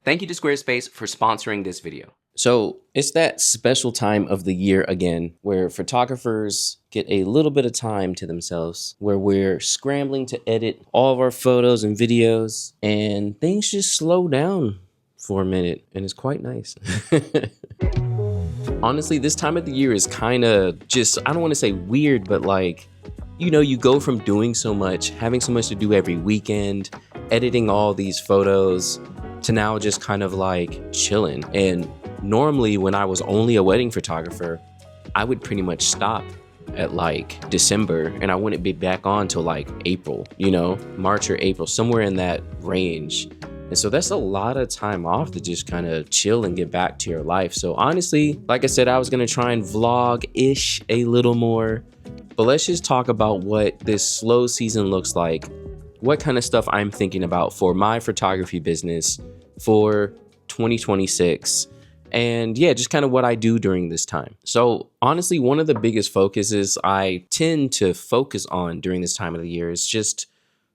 Thank you to Squarespace for sponsoring this video. So it's that special time of the year again where photographers get a little bit of time to themselves, where we're scrambling to edit all of our photos and videos, and things just slow down for a minute, and it's quite nice. Honestly, this time of the year is kind of just, I don't want to say weird, but like, you go from doing so much, having so much to do every weekend, editing all these photos, to now just kind of like chilling. And normally when I was only a wedding photographer, I would pretty much stop at like December and I wouldn't be back on till like April, March or April, somewhere in that range. And so that's a lot of time off to just kind of chill and get back to your life. So honestly, like I said, I was going to try and vlog-ish a little more, but let's just talk about what this slow season looks like, what kind of stuff I'm thinking about for my photography business for 2026. And yeah, just kind of what I do during this time. So honestly, one of the biggest focuses I tend to focus on during this time of the year is just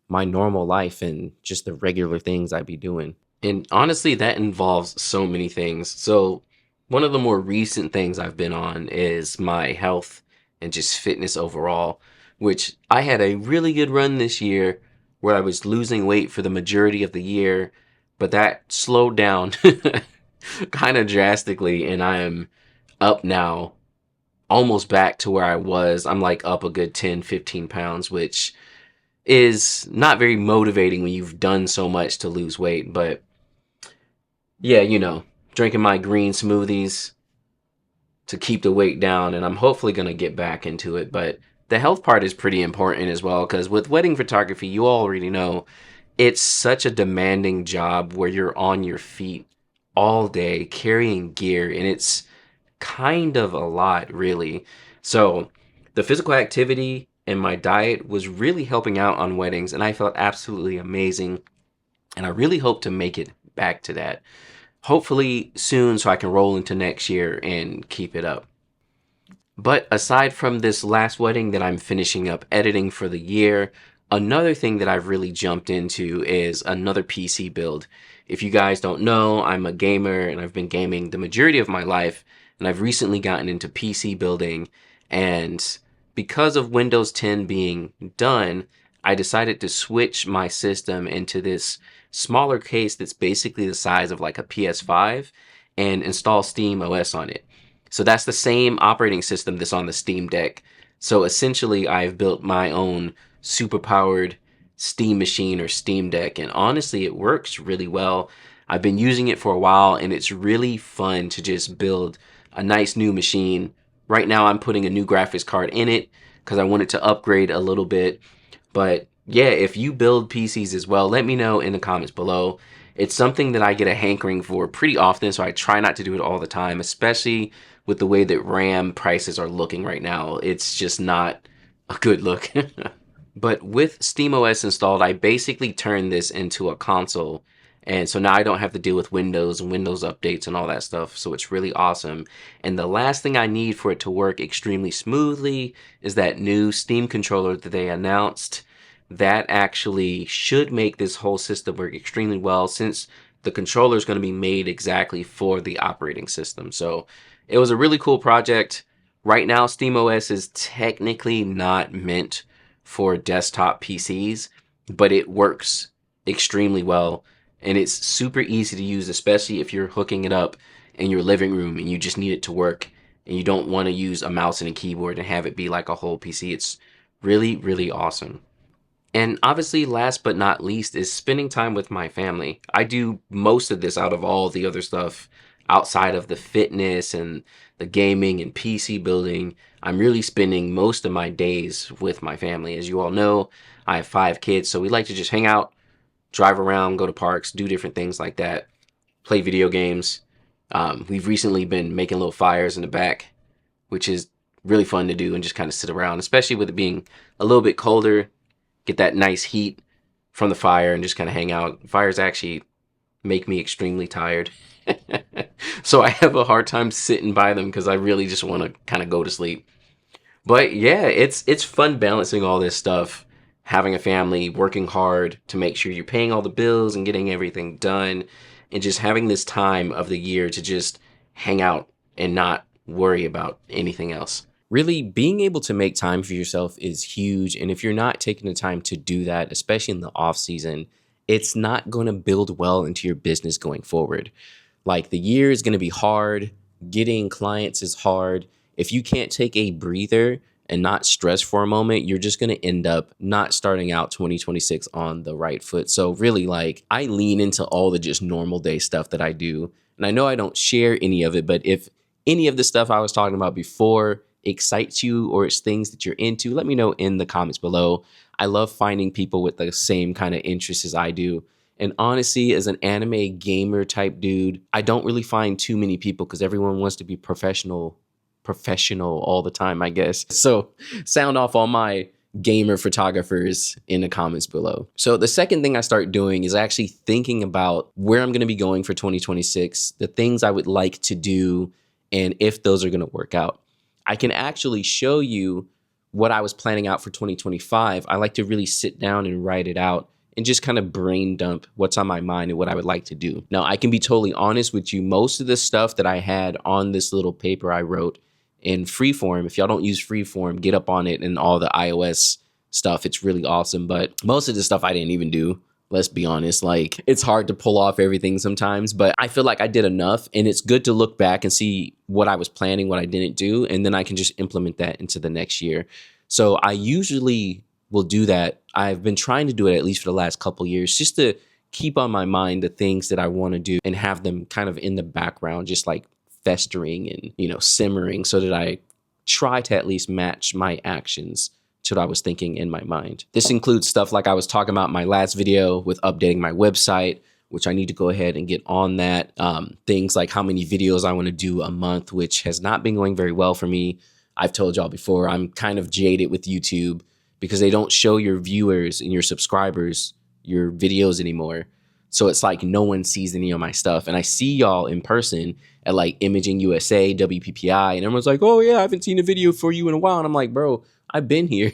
my normal life and just the regular things I be doing. And honestly, that involves so many things. So one of the more recent things I've been on is my health and just fitness overall, which I had a really good run this year where I was losing weight for the majority of the year, but that slowed down kind of drastically, and I am up now, almost back to where I was. I'm like up a good 10, 15 pounds, which is not very motivating when you've done so much to lose weight. But yeah, drinking my green smoothies to keep the weight down, and I'm hopefully going to get back into it. But the health part is pretty important as well, because with wedding photography, you already know it's such a demanding job where you're on your feet all day carrying gear, and it's kind of a lot, really. So the physical activity and my diet was really helping out on weddings, and I felt absolutely amazing, and I really hope to make it back to that hopefully soon so I can roll into next year and keep it up. But aside from this last wedding that I'm finishing up editing for the year, another thing that I've really jumped into is another PC build. If you guys don't know, I'm a gamer and I've been gaming the majority of my life, and I've recently gotten into PC building, and because of Windows 10 being done, I decided to switch my system into this smaller case that's basically the size of like a PS5 and install Steam OS on it. So that's the same operating system that's on the Steam Deck. So essentially, I've built my own super-powered Steam machine or Steam Deck, and honestly, it works really well. I've been using it for a while, and it's really fun to just build a nice new machine. Right now, I'm putting a new graphics card in it because I wanted to upgrade a little bit. But yeah, if you build PCs as well, let me know in the comments below. It's something that I get a hankering for pretty often, so I try not to do it all the time, especially with the way that RAM prices are looking right now. It's just not a good look. But with SteamOS installed, I basically turned this into a console. And so now I don't have to deal with Windows and Windows updates and all that stuff. So it's really awesome. And the last thing I need for it to work extremely smoothly is that new Steam controller that they announced. That actually should make this whole system work extremely well, since the controller is going to be made exactly for the operating system. So it was a really cool project. Right now, SteamOS is technically not meant for desktop PCs, but it works extremely well, and it's super easy to use, especially if you're hooking it up in your living room and you just need it to work and you don't want to use a mouse and a keyboard and have it be like a whole PC. It's really, really awesome. And obviously, last but not least, is spending time with my family. I do most of this out of all the other stuff outside of the fitness and the gaming and PC building. I'm really spending most of my days with my family. As you all know, I have 5 kids, so we like to just hang out, drive around, go to parks, do different things like that, play video games. We've recently been making little fires in the back, which is really fun to do, and just kind of sit around, especially with it being a little bit colder. Get that nice heat from the fire and just kind of hang out. Fires actually make me extremely tired. So I have a hard time sitting by them because I really just want to kind of go to sleep. But yeah, it's fun balancing all this stuff, having a family, working hard to make sure you're paying all the bills and getting everything done, and just having this time of the year to just hang out and not worry about anything else. Really, being able to make time for yourself is huge. And if you're not taking the time to do that, especially in the off season, it's not going to build well into your business going forward. Like, the year is going to be hard. Getting clients is hard. If you can't take a breather and not stress for a moment, you're just going to end up not starting out 2026 on the right foot. So really, like, I lean into all the just normal day stuff that I do. And I know I don't share any of it, but if any of the stuff I was talking about before excites you or it's things that you're into, let me know in the comments below. I love finding people with the same kind of interests as I do. And honestly, as an anime gamer type dude, I don't really find too many people because everyone wants to be professional all the time, I guess. So sound off all my gamer photographers in the comments below. So the second thing I start doing is actually thinking about where I'm going to be going for 2026, the things I would like to do, and if those are going to work out. I can actually show you what I was planning out for 2025. I like to really sit down and write it out and just kind of brain dump what's on my mind and what I would like to do. Now, I can be totally honest with you. Most of the stuff that I had on this little paper I wrote in Freeform, if y'all don't use Freeform, get up on it and all the iOS stuff. It's really awesome. But most of the stuff I didn't even do. Let's be honest, like, it's hard to pull off everything sometimes, but I feel like I did enough, and it's good to look back and see what I was planning, what I didn't do, and then I can just implement that into the next year. So I usually will do that. I've been trying to do it at least for the last couple years, just to keep on my mind the things that I want to do and have them kind of in the background, just like festering and, simmering, so that I try to at least match my actions to what I was thinking in my mind. This includes stuff like I was talking about in my last video with updating my website, which I need to go ahead and get on that. Things like how many videos I want to do a month, which has not been going very well for me. I've told y'all before, I'm kind of jaded with YouTube because they don't show your viewers and your subscribers your videos anymore. So it's like no one sees any of my stuff. And I see y'all in person at like Imaging USA, WPPI, and everyone's like, oh yeah, I haven't seen a video for you in a while. And I'm like, bro, I've been here.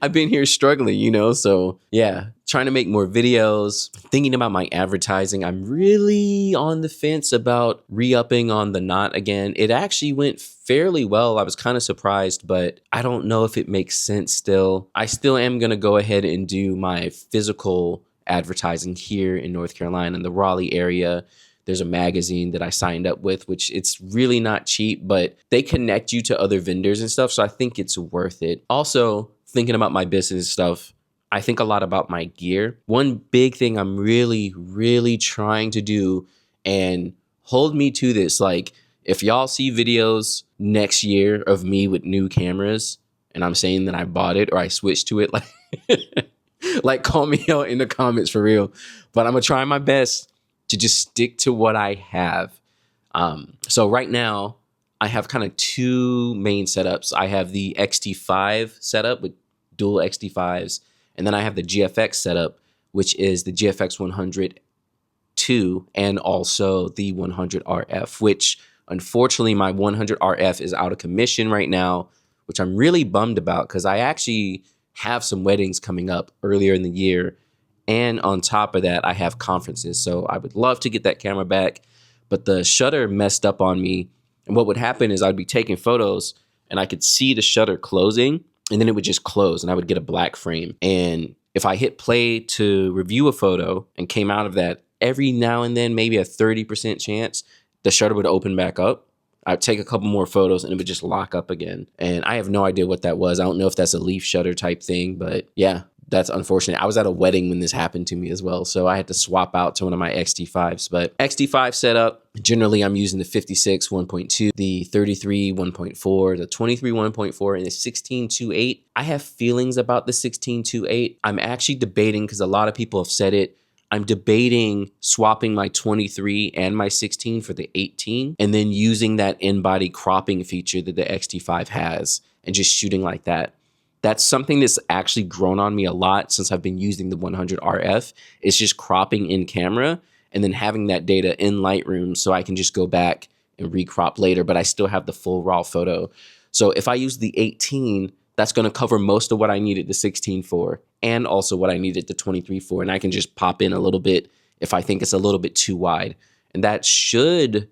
I've been here struggling, So yeah, trying to make more videos, thinking about my advertising. I'm really on the fence about re-upping on the knot again. It actually went fairly well. I was kind of surprised, but I don't know if it makes sense still. I still am going to go ahead and do my physical advertising here in North Carolina, in the Raleigh area. There's a magazine that I signed up with, which it's really not cheap, but they connect you to other vendors and stuff. So I think it's worth it. Also, thinking about my business stuff, I think a lot about my gear. One big thing I'm really, really trying to do, and hold me to this, like, if y'all see videos next year of me with new cameras, and I'm saying that I bought it or I switched to it, like call me out in the comments for real. But I'm gonna try my best to just stick to what I have. So right now, I have kind of two main setups. I have the XT5 setup with dual XT5s, and then I have the GFX setup, which is the GFX 100 2 and also the 100 RF, which unfortunately my 100 RF is out of commission right now, which I'm really bummed about because I actually have some weddings coming up earlier in the year. And on top of that, I have conferences. So I would love to get that camera back, but the shutter messed up on me. And what would happen is I'd be taking photos and I could see the shutter closing and then it would just close and I would get a black frame. And if I hit play to review a photo and came out of that, every now and then, maybe a 30% chance, the shutter would open back up. I'd take a couple more photos and it would just lock up again. And I have no idea what that was. I don't know if that's a leaf shutter type thing, but yeah, that's unfortunate. I was at a wedding when this happened to me as well. So I had to swap out to one of my XT5s. But XT5 setup, generally I'm using the 56 1.2, the 33 1.4, the 23 1.4, and the 16.2.8. I have feelings about the 16.2.8. I'm actually debating, because a lot of people have said it, I'm debating swapping my 23 and my 16 for the 18 and then using that in-body cropping feature that the XT5 has and just shooting like that. That's something that's actually grown on me a lot since I've been using the 100 RF. It's just cropping in camera and then having that data in Lightroom so I can just go back and recrop later, but I still have the full raw photo. So if I use the 18, that's going to cover most of what I needed the 16 for and also what I needed the 23 for. And I can just pop in a little bit if I think it's a little bit too wide. And that should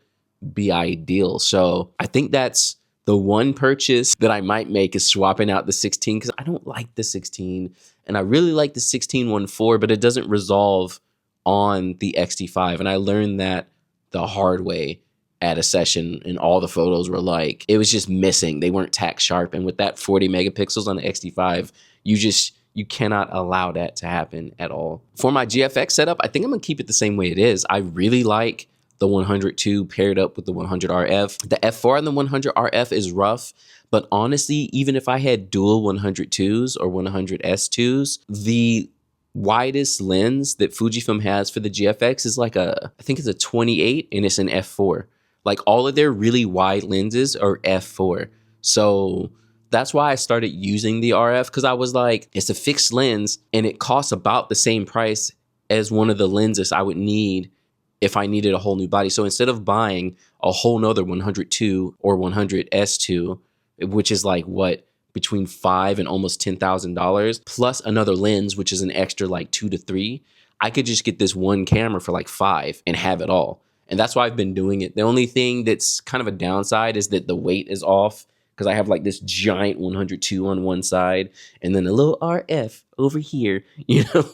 be ideal. So I think that's the one purchase that I might make, is swapping out the 16, because I don't like the 16 and I really like the 16-1.4, but it doesn't resolve on the XT5. And I learned that the hard way at a session, and all the photos were like, it was just missing. They weren't tack sharp. And with that 40 megapixels on the XT5, you cannot allow that to happen at all. For my GFX setup, I think I'm gonna keep it the same way it is. I really like the 102 paired up with the 100 RF. The F4 and the 100 RF is rough, but honestly, even if I had dual 102s or 100 S2s, the widest lens that Fujifilm has for the GFX is like I think it's a 28, and it's an F4. Like, all of their really wide lenses are F4. So that's why I started using the RF, because I was like, it's a fixed lens and it costs about the same price as one of the lenses I would need if I needed a whole new body. So instead of buying a whole nother 102 or 100 S2, which is like what, between $5,000 and almost $10,000, plus another lens, which is an extra like 2 to 3, I could just get this one camera for like $5,000 and have it all. And that's why I've been doing it. The only thing that's kind of a downside is that the weight is off, because I have like this giant 102 on one side and then a little RF over here,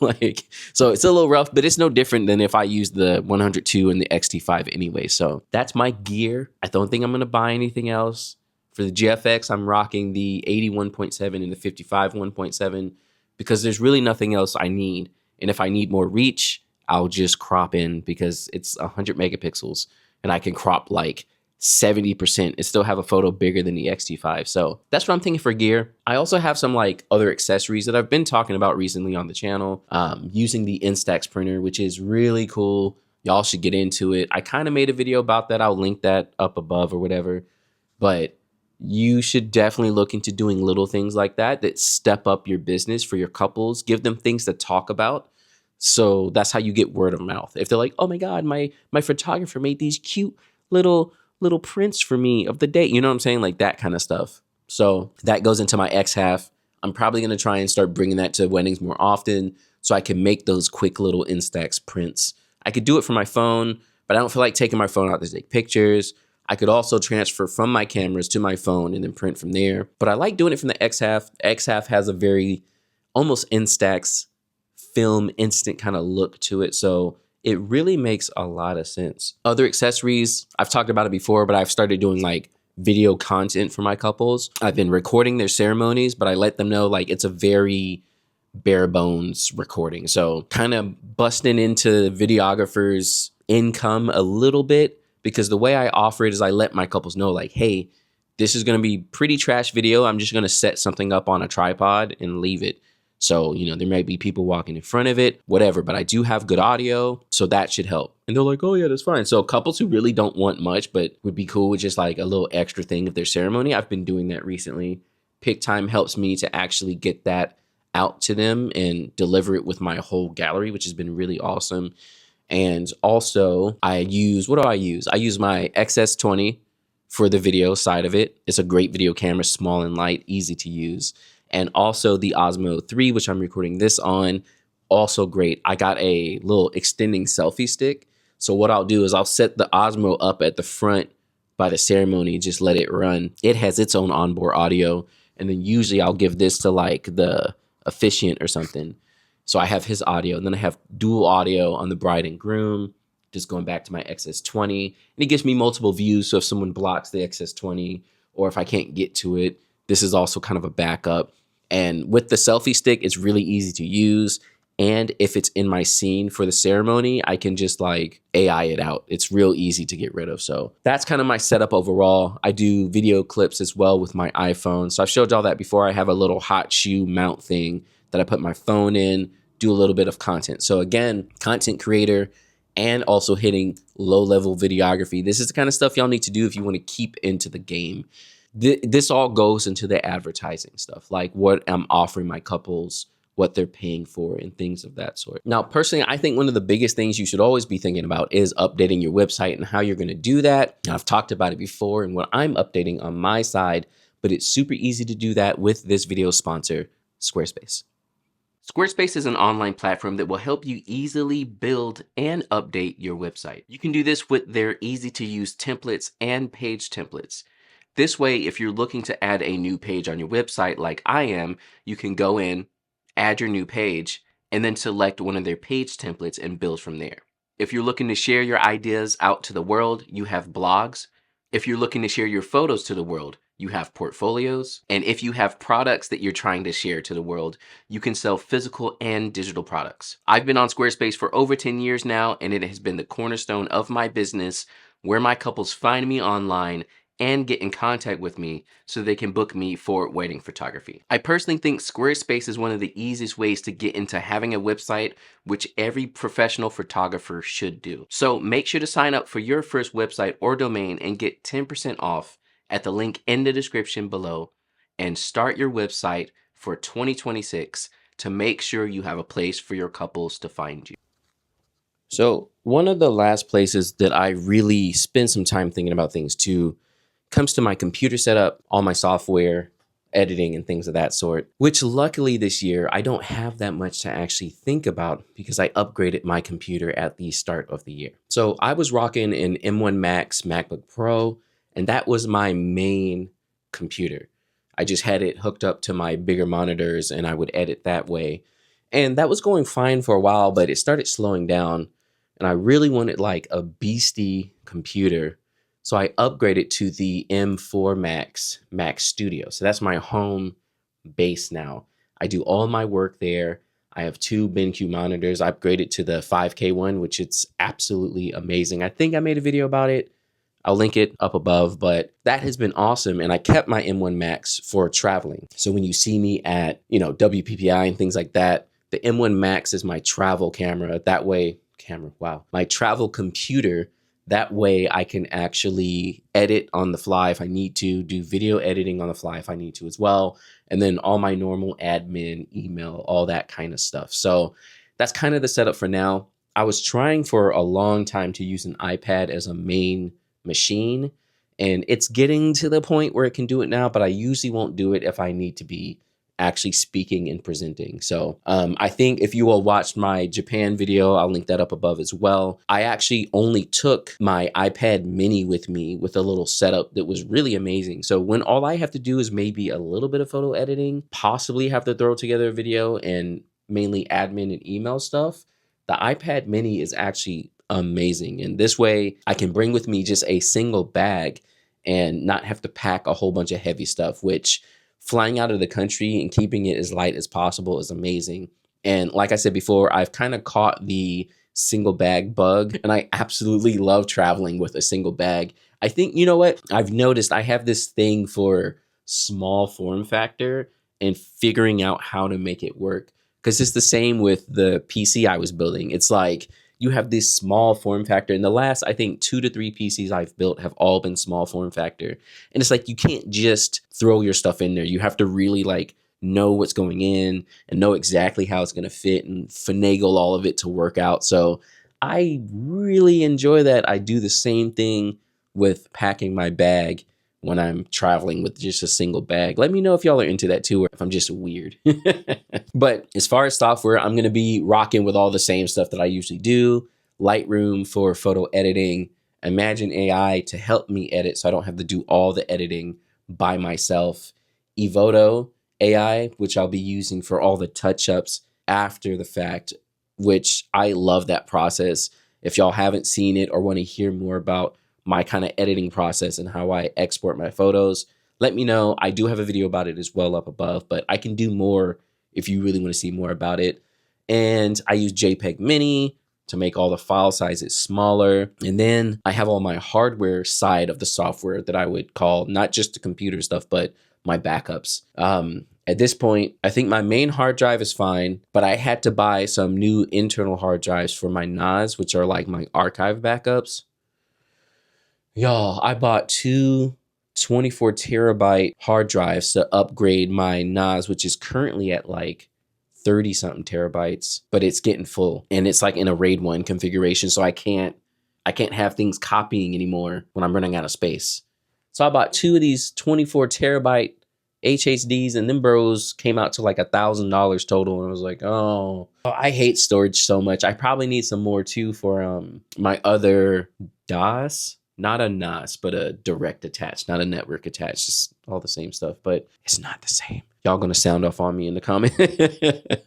like, so it's a little rough, but it's no different than if I use the 102 and the XT5 anyway. So that's my gear. I don't think I'm going to buy anything else. For the GFX, I'm rocking the 81.7 and the 55 1.7, because there's really nothing else I need. And if I need more reach, I'll just crop in, because it's 100 megapixels and I can crop like 70% and still have a photo bigger than the XT5. So that's what I'm thinking for gear. I also have some like other accessories that I've been talking about recently on the channel, using the Instax printer, which is really cool. Y'all should get into it. I kind of made a video about that. I'll link that up above or whatever, but you should definitely look into doing little things like that step up your business for your couples. Give them things to talk about. So that's how you get word of mouth. If they're like, oh my God, my photographer made these cute little prints for me of the date. You know what I'm saying? Like that kind of stuff. So that goes into my X half. I'm probably going to try and start bringing that to weddings more often, so I can make those quick little Instax prints. I could do it from my phone, but I don't feel like taking my phone out to take pictures. I could also transfer from my cameras to my phone and then print from there. But I like doing it from the X half. X half has a very almost Instax film instant kind of look to it. So it really makes a lot of sense. Other accessories, I've talked about it before, but I've started doing like video content for my couples. I've been recording their ceremonies, but I let them know like it's a very bare bones recording. So kind of busting into videographers' income a little bit, because the way I offer it is I let my couples know like, hey, this is going to be pretty trash video. I'm just going to set something up on a tripod and leave it. So, there might be people walking in front of it, whatever, but I do have good audio, so that should help. And they're like, oh yeah, that's fine. So couples who really don't want much, but would be cool with just like a little extra thing of their ceremony, I've been doing that recently. PicTime helps me to actually get that out to them and deliver it with my whole gallery, which has been really awesome. And also what do I use? I use my XS20 for the video side of it. It's a great video camera, small and light, easy to use. And also the Osmo 3, which I'm recording this on, also great. I got a little extending selfie stick. So what I'll do is I'll set the Osmo up at the front by the ceremony, just let it run. It has its own onboard audio. And then usually I'll give this to like the officiant or something. So I have his audio, and then I have dual audio on the bride and groom, just going back to my XS20. And it gives me multiple views. So if someone blocks the XS20, or if I can't get to it, this is also kind of a backup. And with the selfie stick, it's really easy to use. And if it's in my scene for the ceremony, I can just like AI it out. It's real easy to get rid of. So that's kind of my setup overall. I do video clips as well with my iPhone. So I've showed y'all that before. I have a little hot shoe mount thing that I put my phone in, do a little bit of content. So again, content creator and also hitting low-level videography. This is the kind of stuff y'all need to do if you want to keep into the game. This all goes into the advertising stuff, like what I'm offering my couples, what they're paying for, and things of that sort. Now, personally, I think one of the biggest things you should always be thinking about is updating your website and how you're going to do that. Now, I've talked about it before and what I'm updating on my side, but it's super easy to do that with this video sponsor, Squarespace. Squarespace is an online platform that will help you easily build and update your website. You can do this with their easy to use templates and page templates. This way, if you're looking to add a new page on your website like I am, you can go in, add your new page, and then select one of their page templates and build from there. If you're looking to share your ideas out to the world, you have blogs. If you're looking to share your photos to the world, you have portfolios. And if you have products that you're trying to share to the world, you can sell physical and digital products. I've been on Squarespace for over 10 years now, and it has been the cornerstone of my business, where my couples find me online and get in contact with me so they can book me for wedding photography. I personally think Squarespace is one of the easiest ways to get into having a website, which every professional photographer should do. So make sure to sign up for your first website or domain and get 10% off at the link in the description below, and start your website for 2026 to make sure you have a place for your couples to find you. So one of the last places that I really spend some time thinking about things too comes to my computer setup, all my software, editing and things of that sort, which luckily this year I don't have that much to actually think about because I upgraded my computer at the start of the year. So I was rocking an M1 Max MacBook Pro, and that was my main computer. I just had it hooked up to my bigger monitors and I would edit that way. And that was going fine for a while, but it started slowing down and I really wanted like a beastie computer. So I upgraded to the M4 Max Studio. So that's my home base now. I do all my work there. I have two BenQ monitors. I upgraded to the 5K one, which it's absolutely amazing. I think I made a video about it. I'll link it up above, but that has been awesome. And I kept my M1 Max for traveling. So when you see me at, WPPI and things like that, the M1 Max is my travel camera. My travel computer. That way I can actually edit on the fly if I need to, do video editing on the fly if I need to as well. And then all my normal admin, email, all that kind of stuff. So that's kind of the setup for now. I was trying for a long time to use an iPad as a main machine, and it's getting to the point where it can do it now, but I usually won't do it if I need to be actually speaking and presenting. So I think if you all watched my Japan video, I'll link that up above as well. I actually only took my iPad mini with me with a little setup that was really amazing. So when all I have to do is maybe a little bit of photo editing, possibly have to throw together a video and mainly admin and email stuff, the iPad mini is actually amazing. And this way I can bring with me just a single bag and not have to pack a whole bunch of heavy stuff, which flying out of the country and keeping it as light as possible is amazing. And like I said before, I've kind of caught the single bag bug, and I absolutely love traveling with a single bag. I think, you know what? I've noticed I have this thing for small form factor and figuring out how to make it work. Because it's the same with the PC I was building. It's like you have this small form factor. And the last, I think, 2 to 3 PCs I've built have all been small form factor. And it's like you can't just throw your stuff in there. You have to really like know what's going in and know exactly how it's going to fit and finagle all of it to work out. So I really enjoy that. I do the same thing with packing my bag when I'm traveling with just a single bag. Let me know if y'all are into that too, or if I'm just weird. But as far as software, I'm going to be rocking with all the same stuff that I usually do. Lightroom for photo editing, Imagine AI to help me edit so I don't have to do all the editing by myself, Evoto AI, which I'll be using for all the touch-ups after the fact, which I love that process. If y'all haven't seen it or want to hear more about my kind of editing process and how I export my photos, let me know. I do have a video about it as well up above, but I can do more if you really want to see more about it. And I use JPEG Mini to make all the file sizes smaller. And then I have all my hardware side of the software that I would call not just the computer stuff, but my backups. At this point, I think my main hard drive is fine, but I had to buy some new internal hard drives for my NAS, which are like my archive backups. Y'all, I bought two 24 terabyte hard drives to upgrade my NAS, which is currently at like 30 something terabytes, but it's getting full and it's like in a RAID 1 configuration. So I can't have things copying anymore when I'm running out of space. So I bought two of these 24 terabyte HHDs, and them bros came out to like $1,000 total. And I was like, oh, I hate storage so much. I probably need some more too for my other DOS. Not a NOS, but a direct attached, not a network attached. Just all the same stuff, but it's not the same. Y'all gonna sound off on me in the comment.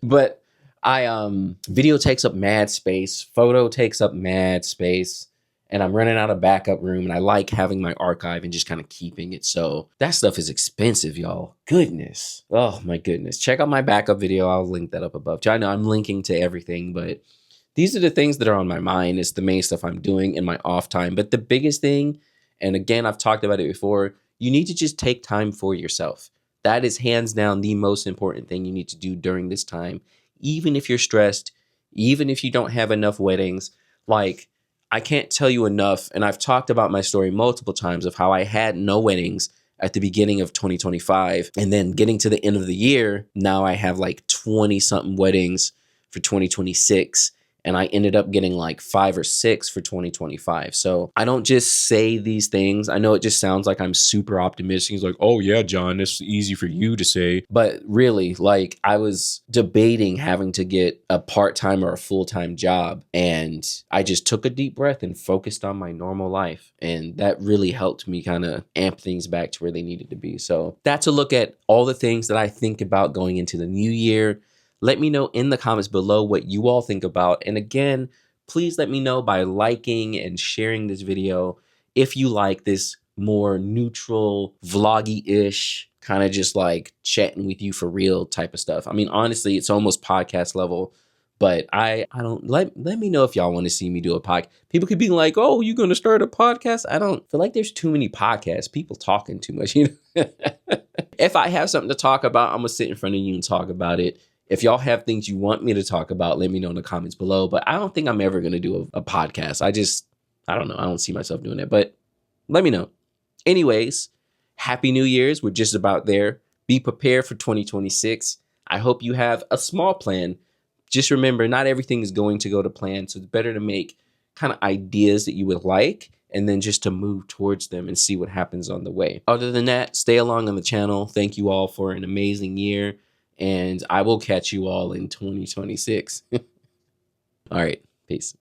But video takes up mad space, photo takes up mad space, and I'm running out of backup room, and I like having my archive and just kind of keeping it. So that stuff is expensive, y'all. Goodness. Oh my goodness. Check out my backup video. I'll link that up above. I know I'm linking to everything, but these are the things that are on my mind. It's the main stuff I'm doing in my off time. But the biggest thing, and again, I've talked about it before, you need to just take time for yourself. That is hands down the most important thing you need to do during this time. Even if you're stressed, even if you don't have enough weddings, like I can't tell you enough. And I've talked about my story multiple times of how I had no weddings at the beginning of 2025. And then getting to the end of the year, now I have like 20 something weddings for 2026. And I ended up getting like 5 or 6 for 2025. So I don't just say these things. I know it just sounds like I'm super optimistic. It's like, oh yeah, John, it's easy for you to say. But really, like I was debating having to get a part-time or a full-time job. And I just took a deep breath and focused on my normal life. And that really helped me kind of amp things back to where they needed to be. So that's a look at all the things that I think about going into the new year. Let me know in the comments below what you all think about. And again, please let me know by liking and sharing this video if you like this more neutral, vloggy-ish, kind of just like chatting with you for real type of stuff. I mean, honestly, it's almost podcast level, but I don't, let me know if y'all want to see me do a podcast. People could be like, oh, you going to start a podcast? I don't feel like there's too many podcasts, people talking too much, you know? If I have something to talk about, I'm going to sit in front of you and talk about it. If y'all have things you want me to talk about, let me know in the comments below. But I don't think I'm ever going to do a podcast. I don't know. I don't see myself doing it, but let me know. Anyways, Happy New Year's. We're just about there. Be prepared for 2026. I hope you have a small plan. Just remember, not everything is going to go to plan. So it's better to make kind of ideas that you would like and then just to move towards them and see what happens on the way. Other than that, stay along on the channel. Thank you all for an amazing year. And I will catch you all in 2026. All right. Peace.